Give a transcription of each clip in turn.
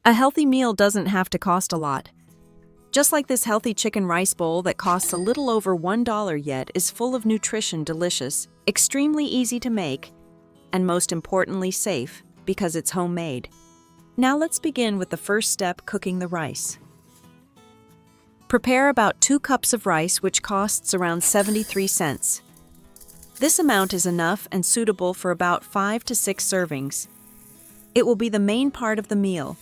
A healthy meal doesn't have to cost a lot. Just like this healthy chicken rice bowl that costs a little over $1 yet is full of nutrition, delicious, extremely easy to make, and most importantly safe because it's homemade. Now let's begin with the first step, cooking the rice. Prepare about 2 cups of rice, which costs around 73 cents. This amount is enough and suitable for about 5 to 6 servings. It will be the main part of the meal,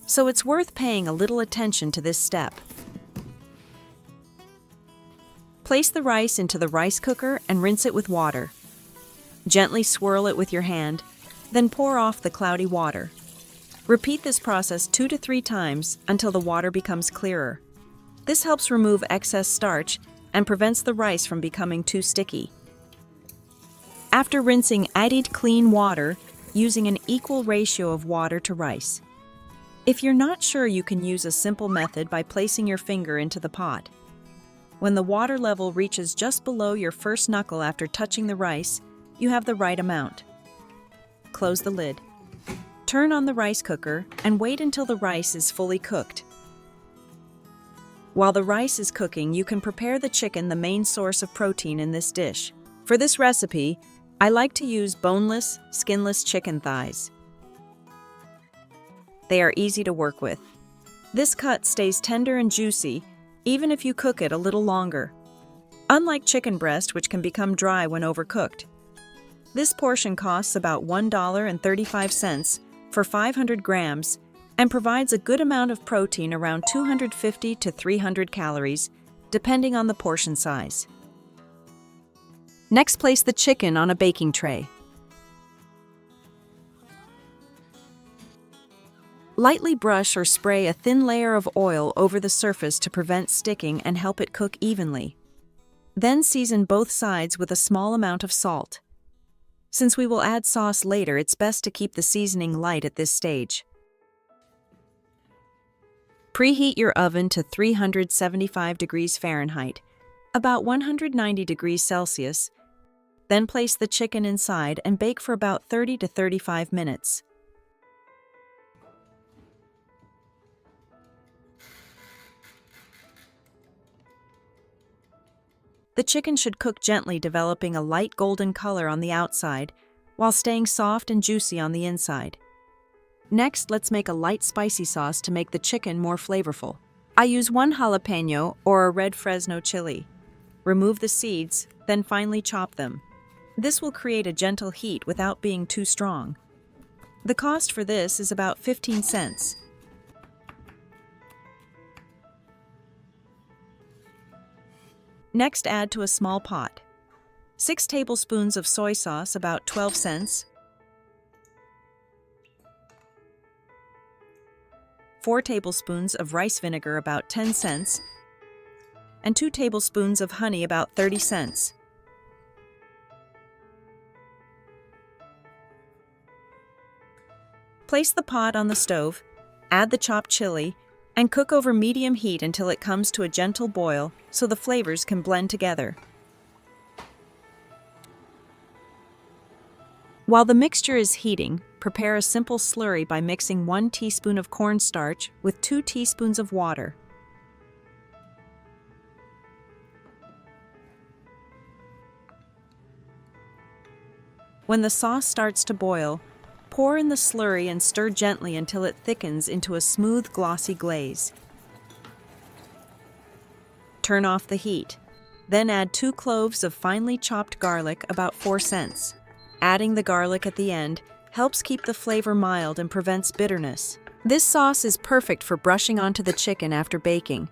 so it's worth paying a little attention to this step. Place the rice into the rice cooker and rinse it with water. Gently swirl it with your hand, then pour off the cloudy water. Repeat this process 2 to 3 times until the water becomes clearer. This helps remove excess starch and prevents the rice from becoming too sticky. After rinsing, add clean water, using an equal ratio of water to rice. If you're not sure, you can use a simple method by placing your finger into the pot. When the water level reaches just below your first knuckle after touching the rice, you have the right amount. Close the lid. Turn on the rice cooker and wait until the rice is fully cooked. While the rice is cooking, you can prepare the chicken, the main source of protein in this dish. For this recipe, I like to use boneless, skinless chicken thighs. They are easy to work with. This cut stays tender and juicy, even if you cook it a little longer. Unlike chicken breast, which can become dry when overcooked. This portion costs about $1.35 for 500 grams and provides a good amount of protein, around 250 to 300 calories, depending on the portion size. Next, place the chicken on a baking tray. Lightly brush or spray a thin layer of oil over the surface to prevent sticking and help it cook evenly. Then season both sides with a small amount of salt. Since we will add sauce later, it's best to keep the seasoning light at this stage. Preheat your oven to 375 degrees Fahrenheit, about 190 degrees Celsius. Then place the chicken inside and bake for about 30 to 35 minutes. The chicken should cook gently, developing a light golden color on the outside, while staying soft and juicy on the inside. Next, let's make a light spicy sauce to make the chicken more flavorful. I use 1 jalapeno or a red Fresno chili. Remove the seeds, then finely chop them. This will create a gentle heat without being too strong. The cost for this is about 15 cents. Next, add to a small pot 6 tablespoons of soy sauce, about 12 cents, 4 tablespoons of rice vinegar, about 10 cents, and 2 tablespoons of honey, about 30 cents. Place the pot on the stove, add the chopped chili, and cook over medium heat until it comes to a gentle boil so the flavors can blend together. While the mixture is heating, prepare a simple slurry by mixing 1 teaspoon of cornstarch with 2 teaspoons of water. When the sauce starts to boil, pour in the slurry and stir gently until it thickens into a smooth, glossy glaze. Turn off the heat. Then add 2 cloves of finely chopped garlic, about 4 cents. Adding the garlic at the end helps keep the flavor mild and prevents bitterness. This sauce is perfect for brushing onto the chicken after baking.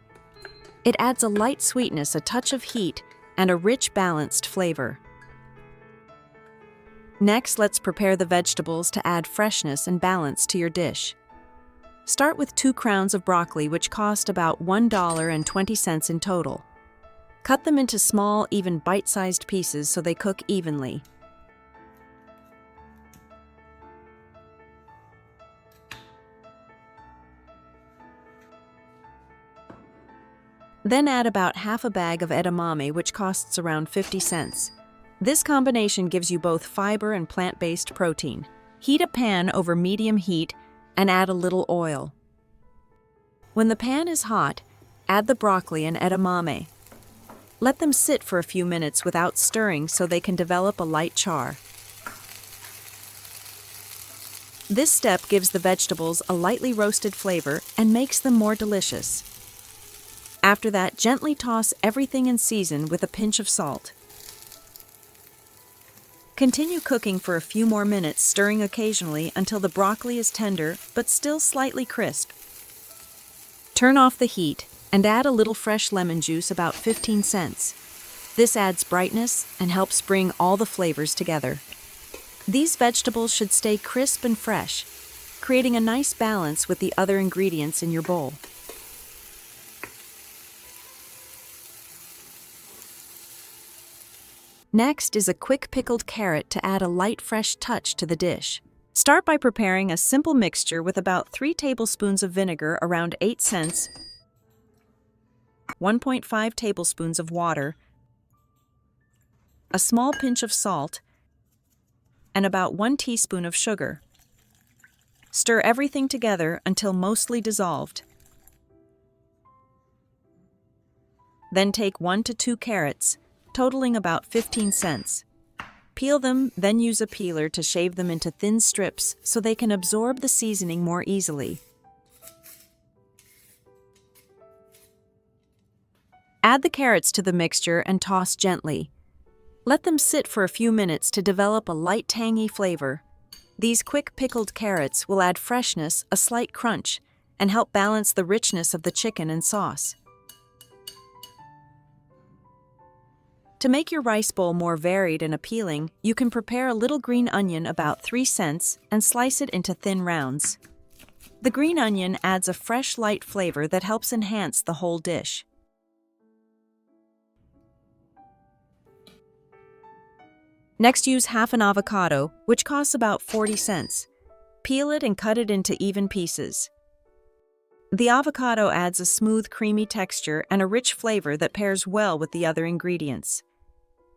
It adds a light sweetness, a touch of heat, and a rich, balanced flavor. Next, let's prepare the vegetables to add freshness and balance to your dish. Start with 2 crowns of broccoli, which cost about $1.20 in total. Cut them into small, even bite-sized pieces so they cook evenly. Then add about half a bag of edamame, which costs around 50 cents. This combination gives you both fiber and plant-based protein. Heat a pan over medium heat and add a little oil. When the pan is hot, add the broccoli and edamame. Let them sit for a few minutes without stirring so they can develop a light char. This step gives the vegetables a lightly roasted flavor and makes them more delicious. After that, gently toss everything and season with a pinch of salt. Continue cooking for a few more minutes, stirring occasionally until the broccoli is tender but still slightly crisp. Turn off the heat and add a little fresh lemon juice, about 15 cents. This adds brightness and helps bring all the flavors together. These vegetables should stay crisp and fresh, creating a nice balance with the other ingredients in your bowl. Next is a quick pickled carrot to add a light fresh touch to the dish. Start by preparing a simple mixture with about 3 tablespoons of vinegar, around 8 cents, 1.5 tablespoons of water, a small pinch of salt, and about 1 teaspoon of sugar. Stir everything together until mostly dissolved. Then take 1 to 2 carrots, totaling about 15 cents. Peel them, then use a peeler to shave them into thin strips so they can absorb the seasoning more easily. Add the carrots to the mixture and toss gently. Let them sit for a few minutes to develop a light tangy flavor. These quick pickled carrots will add freshness, a slight crunch, and help balance the richness of the chicken and sauce. To make your rice bowl more varied and appealing, you can prepare a little green onion, about 3 cents, and slice it into thin rounds. The green onion adds a fresh, light flavor that helps enhance the whole dish. Next, use half an avocado, which costs about 40 cents. Peel it and cut it into even pieces. The avocado adds a smooth, creamy texture and a rich flavor that pairs well with the other ingredients.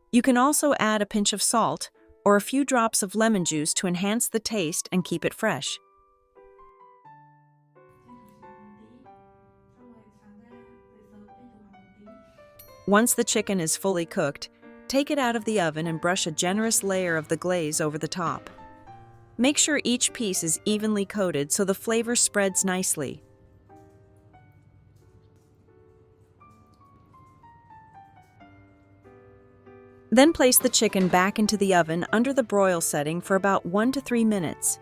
You can also add a pinch of salt or a few drops of lemon juice to enhance the taste and keep it fresh. Once the chicken is fully cooked, take it out of the oven and brush a generous layer of the glaze over the top. Make sure each piece is evenly coated so the flavor spreads nicely. Then place the chicken back into the oven under the broil setting for about 1 to 3 minutes.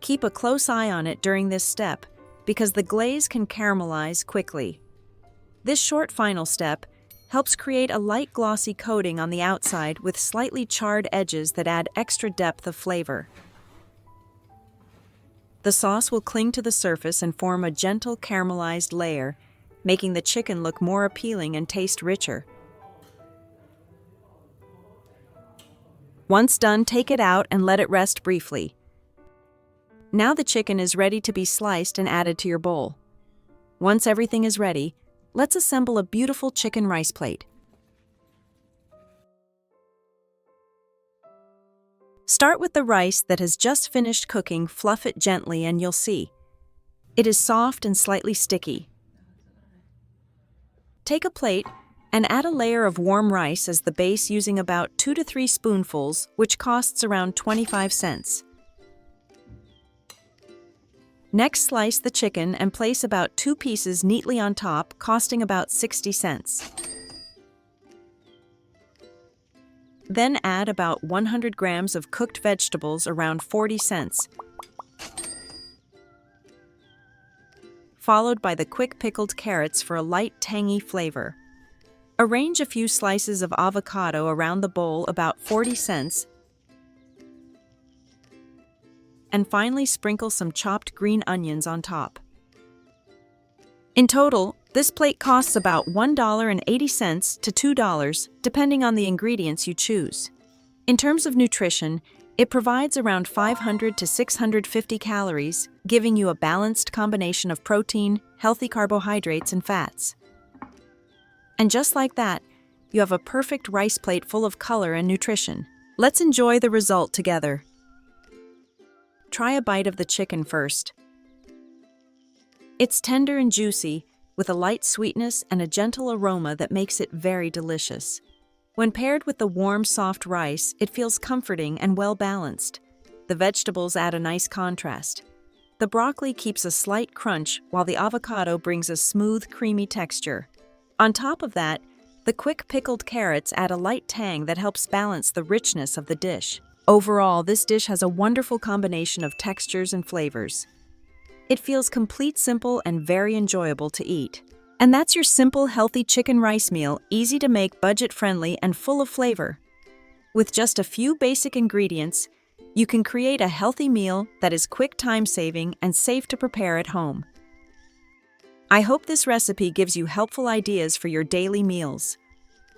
Keep a close eye on it during this step because the glaze can caramelize quickly. This short final step helps create a light glossy coating on the outside with slightly charred edges that add extra depth of flavor. The sauce will cling to the surface and form a gentle caramelized layer, making the chicken look more appealing and taste richer. Once done, take it out and let it rest briefly. Now the chicken is ready to be sliced and added to your bowl. Once everything is ready, let's assemble a beautiful chicken rice plate. Start with the rice that has just finished cooking, fluff it gently and you'll see. It is soft and slightly sticky. Take a plate and add a layer of warm rice as the base using about 2 to 3 spoonfuls, which costs around 25 cents. Next, slice the chicken and place about 2 pieces neatly on top, costing about 60 cents. Then add about 100 grams of cooked vegetables, around 40 cents, followed by the quick pickled carrots for a light tangy flavor. Arrange a few slices of avocado around the bowl, about 40 cents, and finally sprinkle some chopped green onions on top. In total, this plate costs about $1.80 to $2, depending on the ingredients you choose. In terms of nutrition, it provides around 500 to 650 calories, giving you a balanced combination of protein, healthy carbohydrates, and fats. And just like that, you have a perfect rice plate full of color and nutrition. Let's enjoy the result together. Try a bite of the chicken first. It's tender and juicy, with a light sweetness and a gentle aroma that makes it very delicious. When paired with the warm, soft rice, it feels comforting and well-balanced. The vegetables add a nice contrast. The broccoli keeps a slight crunch, while the avocado brings a smooth, creamy texture. On top of that, the quick pickled carrots add a light tang that helps balance the richness of the dish. Overall, this dish has a wonderful combination of textures and flavors. It feels complete, simple, and very enjoyable to eat. And that's your simple, healthy chicken rice meal, easy to make, budget-friendly, and full of flavor. With just a few basic ingredients, you can create a healthy meal that is quick, time-saving, and safe to prepare at home. I hope this recipe gives you helpful ideas for your daily meals.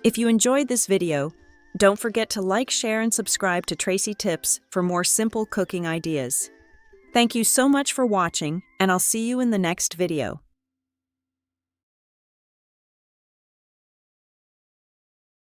If you enjoyed this video, don't forget to like, share, and subscribe to Tracy Tips for more simple cooking ideas. Thank you so much for watching, and I'll see you in the next video.